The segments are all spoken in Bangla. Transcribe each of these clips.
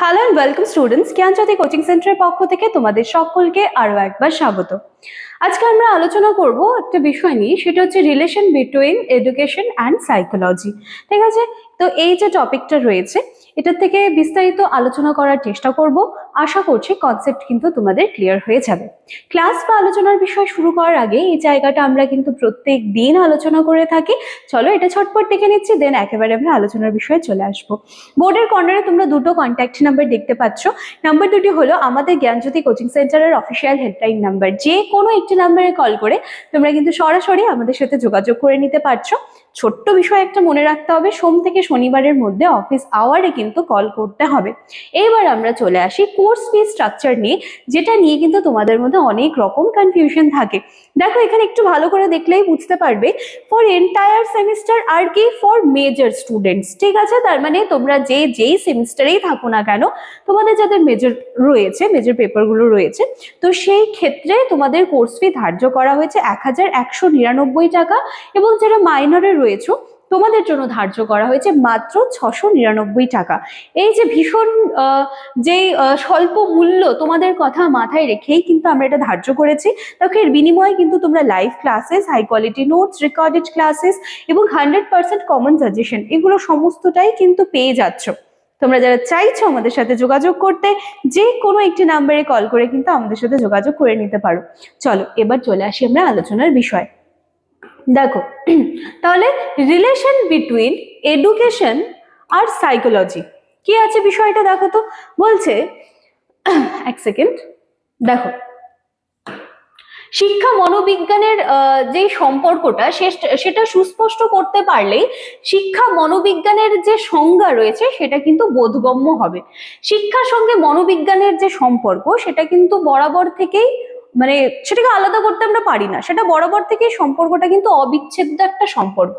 Hello and welcome students, Gyanjyoti coaching সেন্টারের পক্ষ থেকে তোমাদের সকলকে আরো একবার স্বাগত। আজকে আমরা আলোচনা করব একটা বিষয় নিয়ে, সেটা হচ্ছে relation between education and psychology. ঠিক আছে, তো এই যে টপিকটা রয়েছে এটার থেকে বিস্তারিত আলোচনা করার চেষ্টা করব। আশা করছি কনসেপ্ট কিন্তু তোমাদের ক্লিয়ার হয়ে যাবে। ক্লাস বা আলোচনার বিষয় শুরু করার আগে এই জায়গাটা আমরা কিন্তু প্রত্যেক দিন আলোচনা করে থাকি। চলো এটা ছটপট দেখে নিচ্ছি, দেন একেবারে আমরা আলোচনার বিষয়ে চলে আসবো। বোর্ডের কর্নারে তোমরা দুটো কন্ট্যাক্ট নাম্বার দেখতে পাচ্ছ। নাম্বার দুটি হলো আমাদের জ্ঞানজ্যোতি কোচিং সেন্টারের অফিসিয়াল হেল্পলাইন নাম্বার। যে কোনো একটি নাম্বারে কল করে তোমরা কিন্তু সরাসরি আমাদের সাথে যোগাযোগ করে নিতে পারছো। ছোট্ট বিষয় একটা মনে রাখতে হবে, সোম থেকে শনিবারের মধ্যে অফিস আওয়ারে কিন্তু কল করতে হবে। এইবার আমরা চলে আসি কোর্স ফি স্ট্রাকচার নিয়ে, যেটা নিয়ে কিন্তু তোমাদের মধ্যে অনেক রকম কনফিউশন থাকে। দেখো এখানে একটু ভালো করে দেখলেই বুঝতে পারবে, ফর এন্টায়ার সেমিস্টার আর কি ফর মেজর স্টুডেন্টস। ঠিক আছে, তার মানে তোমরা যেই সেমিস্টারেই থাকো না কেন, তোমাদের যাদের মেজর রয়েছে, মেজর পেপারগুলো রয়েছে, তো সেই ক্ষেত্রে তোমাদের কোর্স ফি ধার্য করা হয়েছে 1199 টাকা, এবং যারা মাইনরে রয়েছে তোমাদের জন্য ধার্য করা হয়েছে মাত্র 699 টাকা। এই যে ভীষণ স্বল্প মূল্য, তোমাদের কথা মাথায় রেখেই কিন্তু আমরা এটা ধার্য করেছি। দেখো এর বিনিময়ে কিন্তু তোমরা live classes, high quality notes, recorded classes এবং 100% কমন সাজেশন, এগুলো সমস্তটাই কিন্তু পেয়ে যাচ্ছ। তোমরা যারা চাইছো আমাদের সাথে যোগাযোগ করতে, যে কোনো একটি নাম্বারে কল করে কিন্তু আমাদের সাথে যোগাযোগ করে নিতে পারো। চলো এবার চলে আসি আমরা আলোচনার বিষয়। দেখো তাহলে রিলেশন বিটুইন এডুকেশন আর সাইকোলজি কি আছে বিষয়টা দেখো তো। বলছে এক সেকেন্ড, দেখো শিক্ষা মনোবিজ্ঞানের যে সম্পর্কটা সেটা সুস্পষ্ট করতে পারলেই শিক্ষা মনোবিজ্ঞানের যে সংজ্ঞা রয়েছে সেটা কিন্তু বোধগম্য হবে। শিক্ষার সঙ্গে মনোবিজ্ঞানের যে সম্পর্ক সেটা কিন্তু বরাবর থেকেই, মানে সেটাকে আলাদা করতে আমরা পারি না, সেটা বরাবর থেকেই সম্পর্কটা কিন্তু অবিচ্ছেদ্য একটা সম্পর্ক।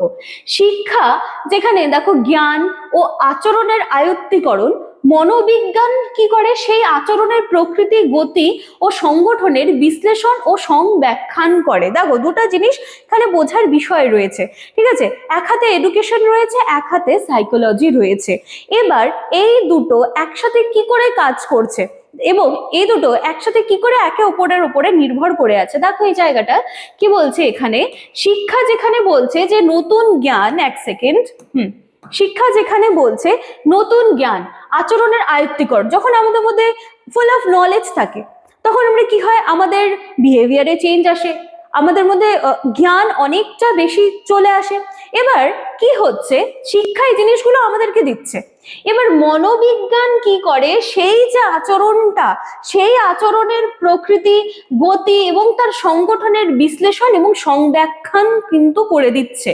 শিক্ষা যেখানে দেখো জ্ঞান ও আচরণের আয়ত্তীকরণ, মনোবিজ্ঞান কি করে সেই আচরণের প্রকৃতি, গতি ও সংগঠনের বিশ্লেষণ ও সংব্যাখ্যান করে। দেখো দুটো জিনিস এখানে বোঝার বিষয় রয়েছে। ঠিক আছে, এক হাতে এডুকেশন রয়েছে, এক হাতে সাইকোলজি রয়েছে। এবার এই দুটো একসাথে কি করে কাজ করছে এবং এই দুটো একসাথে কি করে একে অপরের উপরে নির্ভর করে আছে, দেখো এই জায়গাটা কি বলছে এখানে। শিক্ষা যেখানে বলছে যে নতুন জ্ঞান, এক সেকেন্ড, শিক্ষা যেখানে বলছে নতুন জ্ঞান, আচরণের আয়ত্তীকরণ, যখন আমাদের মধ্যে ফুল অফ নলেজ থাকে তখন আমরা কি হয়, আমাদের বিহেভিয়ারে চেঞ্জ আসে, আমাদের মধ্যে জ্ঞান অনেকটা বেশি চলে আসে। এবার কি হচ্ছে, শিক্ষা এই জিনিসগুলো আমাদেরকে দিচ্ছে। এবার মনোবিজ্ঞান কি করে, সেই যে আচরণটা, সেই আচরণের প্রকৃতি, গতি এবং তার সংগঠনের বিশ্লেষণ এবং সংব্যাখ্যান কিন্তু করে দিচ্ছে।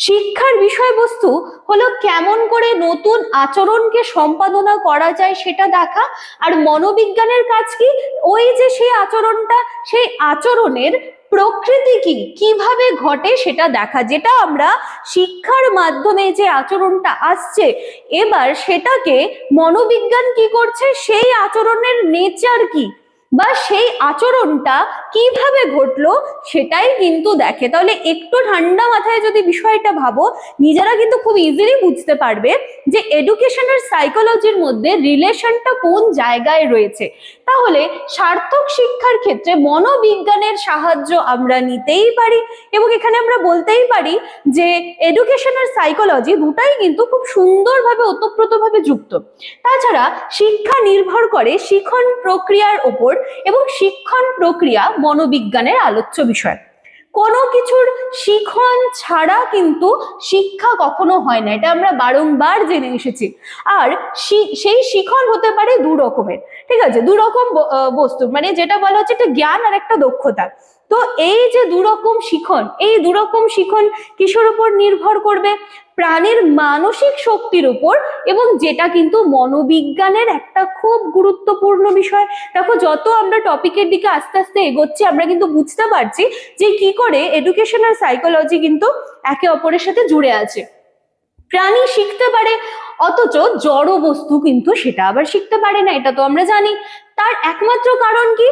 শিক্ষার বিষয়বস্তু হলো কেমন করে নতুন আচরণকে সম্পাদনা করা যায় সেটা দেখা, আর মনোবিজ্ঞানের কাজ কি, ওই যে সেই আচরণটা, সেই আচরণের প্রকৃতি কি, কিভাবে ঘটে সেটা দেখা। যেটা আমরা শিক্ষার মাধ্যমে যে আচরণটা আসছে, এবার সেটাকে মনোবিজ্ঞান কি করছে, সেই আচরণের নেচার কি বা সেই আচরণটা কিভাবে ঘটলো সেটাই কিন্তু দেখে। তাহলে একটু ঠান্ডা মাথায় যদি বিষয়টা ভাবো, নিজেরা কিন্তু খুব ইজিলি বুঝতে পারবে যে এডুকেশন আর সাইকোলজির মধ্যে রিলেশনটা কোন জায়গায় রয়েছে। তাহলে সার্থক শিক্ষার ক্ষেত্রে মনোবিজ্ঞানের সাহায্য আমরা নিতেই পারি, এবং এখানে আমরা বলতেই পারি যে এডুকেশন আর সাইকোলজি দুটাই কিন্তু খুব সুন্দরভাবে ওতপ্রোতভাবে যুক্ত। তাছাড়া শিক্ষা নির্ভর করে শিখন প্রক্রিয়ার ওপর, এবং শিক্ষণ প্রক্রিয়া মনোবিজ্ঞানের আলোচ্য বিষয়। কোনো কিছুর শিখন ছাড়া কিন্তু শিক্ষা কখনো হয় না, এটা আমরা বারংবার জেনে এসেছি। আর সেই শিখন হতে পারে দু রকমের। ঠিক আছে, দু রকম বস্তু, মানে যেটা বলা হচ্ছে একটা জ্ঞান আর একটা দক্ষতা। তো এই যে দুরকম শিখন, এই দুরকম শিখন কিসের উপর নির্ভর করবে, প্রাণীর মানসিক শক্তির উপর, এবং যেটা কিন্তু মনোবিজ্ঞানের একটা খুব গুরুত্বপূর্ণ বিষয়। দেখো যত আমরা টপিকের দিকে আস্তে আস্তে এগোচ্ছি, আমরা কিন্তু বুঝতে পারছি যে কি করে এডুকেশন আর সাইকোলজি কিন্তু একে অপরের সাথে জুড়ে আছে। প্রাণী শিখতে পারে, অথচ জড় বস্তু কিন্তু সেটা আবার শিখতে পারে না, এটা তো আমরা জানি। তার একমাত্র কারণ কি,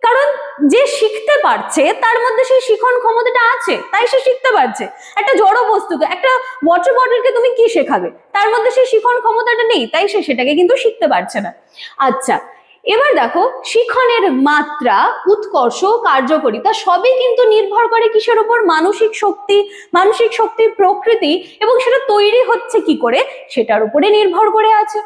কারণ যে শিখতে পারছে তার মধ্যে সেই শিখন ক্ষমতাটা আছে, তাই সে শিখতে পারছে। একটা জড় বস্তুকে, একটা ওয়াটার বটলকে তুমি কি শেখাবে? তার মধ্যে সেই শিখন ক্ষমতাটা নেই, তাই সে সেটাকে কিন্তু শিখতে পারছে না। আচ্ছা, এবার দেখো শিখনের মাত্রা, উৎকর্ষ, কার্যকারিতা সবই কিন্তু নির্ভর করে কিসের উপর? মানসিক শক্তি, মানসিক শক্তির প্রকৃতি এবং সেটা তৈরি হচ্ছে কি করে সেটার উপরে নির্ভর করে আছে।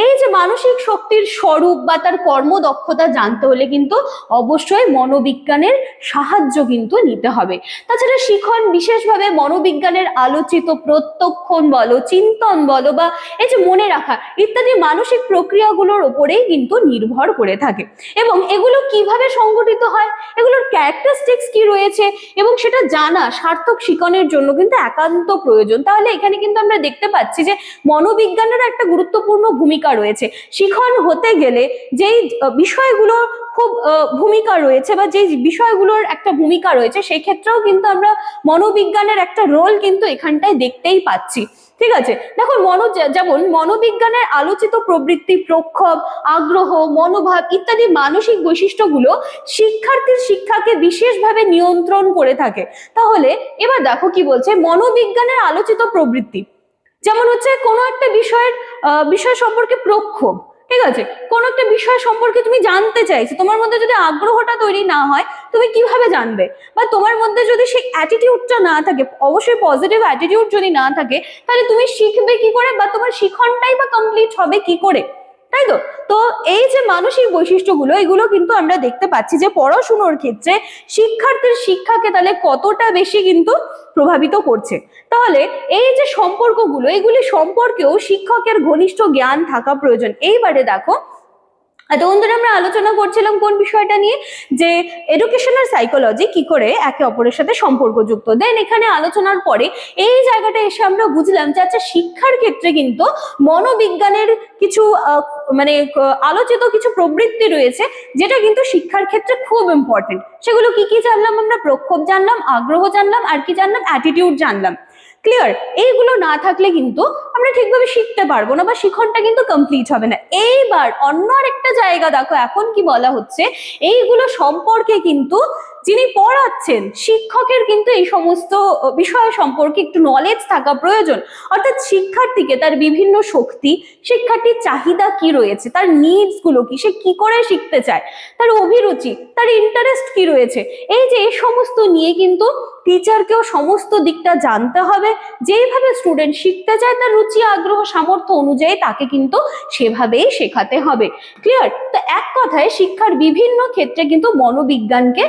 এই যে মানসিক শক্তির স্বরূপ বা তার কর্মদক্ষতা জানতে হলে কিন্তু অবশ্যই মনোবিজ্ঞানের সাহায্য কিন্তু নিতে হবে। তাছাড়া শিখন বিশেষভাবে মনোবিজ্ঞানের আলোচিত প্রত্যক্ষণ বলো, চিন্তন বলো বা এই যে মনে রাখা ইত্যাদি মানসিক প্রক্রিয়াগুলোর উপরেই কিন্তু নির্ভর করে থাকে। এবং এগুলো কিভাবে সংগঠিত হয়, এগুলোর ক্যারেক্টারিস্টিক্স কি রয়েছে এবং সেটা জানা সার্থক শিখনের জন্য কিন্তু একান্ত প্রয়োজন। তাহলে এখানে কিন্তু আমরা দেখতে পাচ্ছি যে মনোবিজ্ঞানের একটা গুরুত্বপূর্ণ ভূমিকা রয়েছে। শিখন হতে গেলে যেই বিষয়গুলো খুব ভূমিকা রয়েছে বা যে বিষয়গুলোর একটা ভূমিকা রয়েছে সেই ক্ষেত্রেও কিন্তু আমরা মনোবিজ্ঞানের একটা রোল কিন্তু এখানটায় দেখতেই পাচ্ছি। ঠিক আছে, দেখো যেমন মনোবিজ্ঞানের আলোচিত প্রবৃত্তি, প্রক্ষোভ, আগ্রহ, মনোভাব ইত্যাদি মানসিক বৈশিষ্ট্যগুলো শিক্ষার্থীর শিক্ষাকে বিশেষভাবে নিয়ন্ত্রণ করে থাকে। তাহলে এবার দেখো কি বলছে, মনোবিজ্ঞানের আলোচিত প্রবৃত্তি যেমন হচ্ছে কোনো একটা বিষয় সম্পর্কে প্রক্ষোভ। ঠিক আছে, কোনো একটা বিষয় সম্পর্কে তুমি জানতে চাইছো, তোমার মধ্যে যদি আগ্রহটা তৈরি না হয় তুমি কিভাবে জানবে? বা তোমার মধ্যে যদি সেই অ্যাটিটিউডটা না থাকে, অবশ্যই পজিটিভ অ্যাটিটিউড যদি না থাকে, তাহলে তুমি শিখবে কি করে বা তোমার শিখনটাই বা কমপ্লিট হবে কি করে? তাই তো। তো এই যে মানসিক বৈশিষ্ট্যগুলো, এগুলো কিন্তু আমরা দেখতে পাচ্ছি যে পড়াশোনার ক্ষেত্রে শিক্ষার্থীর শিক্ষাকে তাহলে কতটা বেশি কিন্তু প্রভাবিত করছে। তাহলে এই যে সম্পর্কগুলো, এগুলি সম্পর্কেও শিক্ষকের ঘনিষ্ঠ জ্ঞান থাকা প্রয়োজন। এইবারে দেখো, এতক্ষণ ধরে আমরা আলোচনা করছিলাম কোন বিষয়টা নিয়ে, যে এডুকেশন আর সাইকোলজি কি করে একে অপরের সাথে সম্পর্কযুক্ত। দেন এখানে আলোচনার পরে এই জায়গাটা এসে আমরা বুঝলাম যে আচ্ছা, শিক্ষার ক্ষেত্রে কিন্তু মনোবিজ্ঞানের কিছু আলোচিত কিছু প্রবৃত্তি রয়েছে যেটা কিন্তু শিক্ষার ক্ষেত্রে খুব ইম্পর্টেন্ট। সেগুলো কি কি জানলাম আমরা? প্রক্ষোভ জানলাম, আগ্রহ জানলাম, আর কি জানলাম? অ্যাটিটিউড জানলাম। ক্লিয়ার? এইগুলো না থাকলে কিন্তু আমরা ঠিকভাবে শিখতে পারবো না বা শিখনটা কিন্তু কমপ্লিট হবে না। এইবার অন্য আরেকটা জায়গা দেখো, এখন কি বলা হচ্ছে, এইগুলো সম্পর্কে কিন্তু যিনি পড়াচ্ছেন শিক্ষকের কিন্তু এই সমস্ত বিষয় সম্পর্কে একটু নলেজ থাকা প্রয়োজন। অর্থাৎ শিক্ষার্থীকে তার বিভিন্ন শক্তি, শিক্ষার্থীর চাহিদা কি রয়েছে, তার নিডস গুলো কি, সে কি করে শিখতে চায়, তার অভিরুচি, তার ইন্টারেস্ট কি রয়েছে, এই যে এই সমস্ত নিয়ে কিন্তু টিচারকেও সমস্ত দিকটা জানতে হবে। যেইভাবে স্টুডেন্ট শিখতে চায় তার রুচি, আগ্রহ, সামর্থ্য অনুযায়ী তাকে কিন্তু সেভাবেই শেখাতে হবে। ক্লিয়ার? তো এক কথায় শিক্ষার বিভিন্ন ক্ষেত্রে কিন্তু মনোবিজ্ঞানকে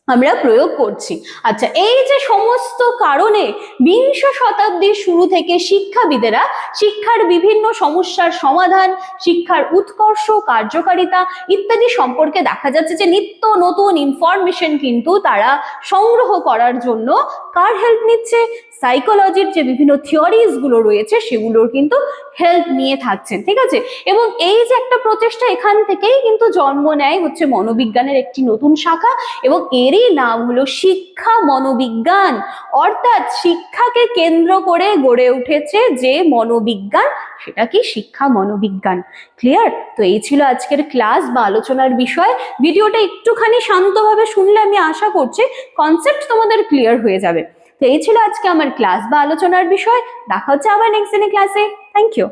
আমরা প্রয়োগ করছি। আচ্ছা, এই যে সমস্ত কারণে বিংশ শতাব্দীর শুরু থেকে শিক্ষাবিদেরা শিক্ষার বিভিন্ন সমস্যার সমাধান, শিক্ষার উৎকর্ষ, কার্যকারিতা ইত্যাদি সম্পর্কে দেখা যাচ্ছে যে নিত্য নতুন ইনফরমেশন কিন্তু তারা সংগ্রহ করার জন্য কার হেল্প নিচ্ছে? সাইকোলজির যে বিভিন্ন থিওরিজ গুলো রয়েছে সেগুলোর কিন্তু হেল্প নিয়ে থাকছেন। ঠিক আছে, এবং এই যে একটা প্রচেষ্টা, এখান থেকেই কিন্তু জন্ম নেয় হচ্ছে মনোবিজ্ঞানের একটি নতুন শাখা, এবং এরই নাম হলো শিক্ষা মনোবিজ্ঞান। অর্থাৎ শিক্ষাকে কেন্দ্র করে গড়ে উঠেছে যে মনোবিজ্ঞান, সেটা কি? শিক্ষা মনোবিজ্ঞান। ক্লিয়ার? তো এই ছিল আজকের ক্লাস বা আলোচনার বিষয়। ভিডিওটা একটুখানি শান্তভাবে শুনলে আমি আশা করছি কনসেপ্ট তোমাদের ক্লিয়ার হয়ে যাবে। তো এই ছিল আজকে আমার ক্লাস বা আলোচনার বিষয়। দেখা হচ্ছে আবার নেক্সট দিনের ক্লাসে। Thank you.